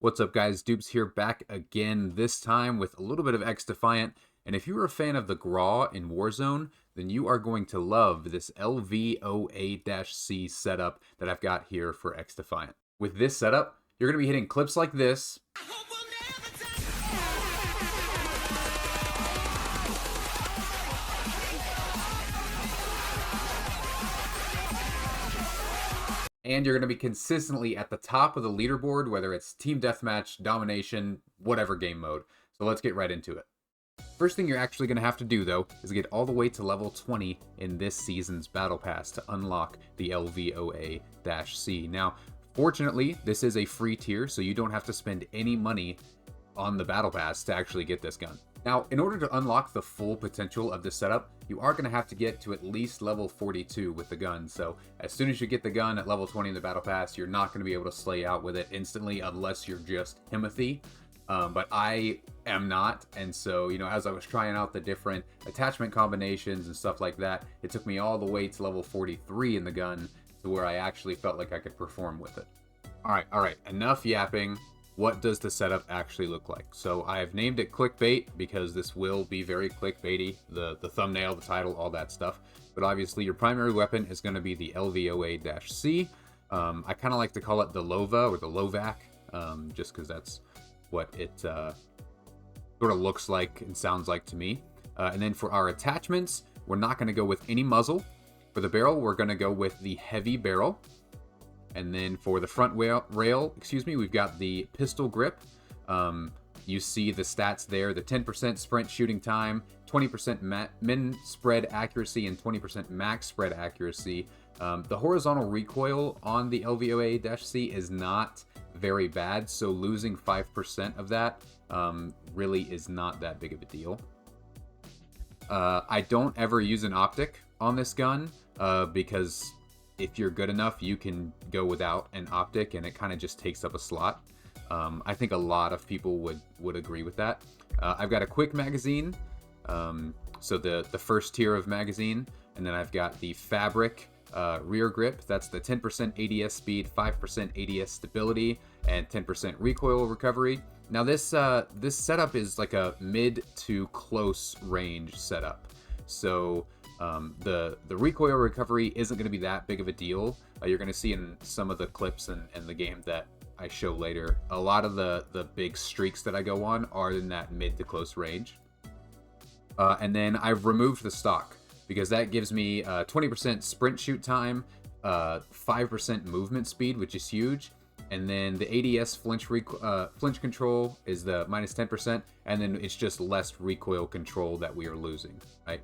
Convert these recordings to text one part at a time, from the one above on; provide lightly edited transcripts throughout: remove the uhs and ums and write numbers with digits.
What's up, guys? Dupes here, back again, this time with a little bit of XDefiant. And if you're a fan of the Graw in Warzone, then you are going to love this LVOA-C setup that I've got here for XDefiant. With this setup, you're going to be hitting clips like this. And you're going to be consistently at the top of the leaderboard, whether it's team deathmatch, domination, whatever game mode. So let's get right into it. First thing you're actually going to have to do, though, is get all the way to level 20 in this season's Battle Pass to unlock the LVOA-C. Now, fortunately, this is a free tier, so you don't have to spend any money on the Battle Pass to actually get this gun. Now, in order to unlock the full potential of this setup, you are going to have to get to at least level 42 with the gun. So as soon as you get the gun at level 20 in the Battle Pass, you're not going to be able to slay out with it instantly unless you're just Timothy. But I am not, and so, you know, as I was trying out the different attachment combinations and stuff like that, it took me all the way to level 43 in the gun to where I actually felt like I could perform with it. All right, enough yapping. What does the setup actually look like? So I've named it clickbait because this will be very clickbaity, the thumbnail, the title, all that stuff. But obviously your primary weapon is going to be the LVOA-C. I kind of like to call it the LOVA or the LOVAC, just because that's what it sort of looks like and sounds like to me. And then for our attachments, we're not going to go with any muzzle. For the barrel, we're going to go with the heavy barrel. And then for the front rail, we've got the pistol grip. You see the stats there, the 10% sprint shooting time, 20% min spread accuracy, and 20% max spread accuracy. The horizontal recoil on the LVOA-C is not very bad, so losing 5% of that really is not that big of a deal. I don't ever use an optic on this gun because if you're good enough, you can go without an optic and it kind of just takes up a slot. I think a lot of people would agree with that. I've got a quick magazine, so the first tier of magazine, and then I've got the fabric rear grip. That's the 10% ADS speed, 5% ADS stability, and 10% recoil recovery. Now this setup is like a mid to close range setup. So the recoil recovery isn't going to be that big of a deal. You're going to see in some of the clips and the game that I show later, a lot of the big streaks that I go on are in that mid to close range. And then I've removed the stock because that gives me 20% sprint shoot time, 5% movement speed, which is huge. And then the ADS flinch control is the minus 10%, and then it's just less recoil control that we are losing, right?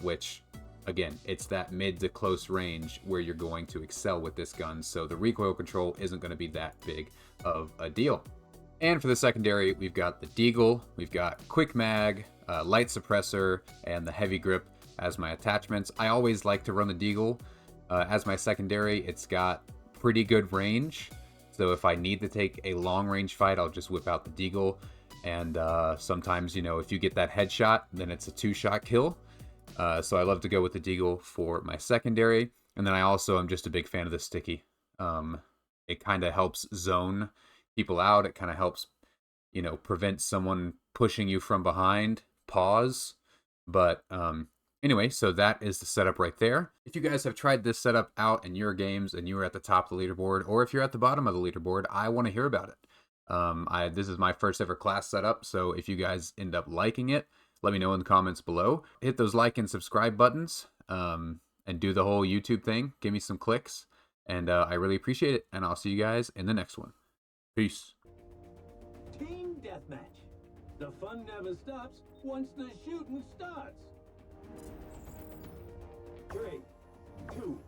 Which, again, it's that mid to close range where you're going to excel with this gun, so the recoil control isn't going to be that big of a deal. And for the secondary, we've got the deagle, we've got quick mag, light suppressor, and the heavy grip as my attachments. I always like to run the deagle as my secondary. It's got pretty good range, so if I need to take a long range fight, I'll just whip out the deagle. And sometimes, you know, if you get that headshot, then it's a 2-shot kill. So I love to go with the deagle for my secondary. And then I also am just a big fan of the sticky. It kind of helps zone people out. It kind of helps, you know, prevent someone pushing you from behind. Pause. But anyway, so that is the setup right there. If you guys have tried this setup out in your games and you are at the top of the leaderboard, or if you're at the bottom of the leaderboard, I want to hear about it. This is my first ever class setup, so if you guys end up liking it, let me know in the comments below. Hit those like and subscribe buttons, and do the whole YouTube thing. Give me some clicks, and I really appreciate it, and I'll see you guys in the next one. Peace. Team deathmatch. The fun never stops once the shooting starts. 3, 2,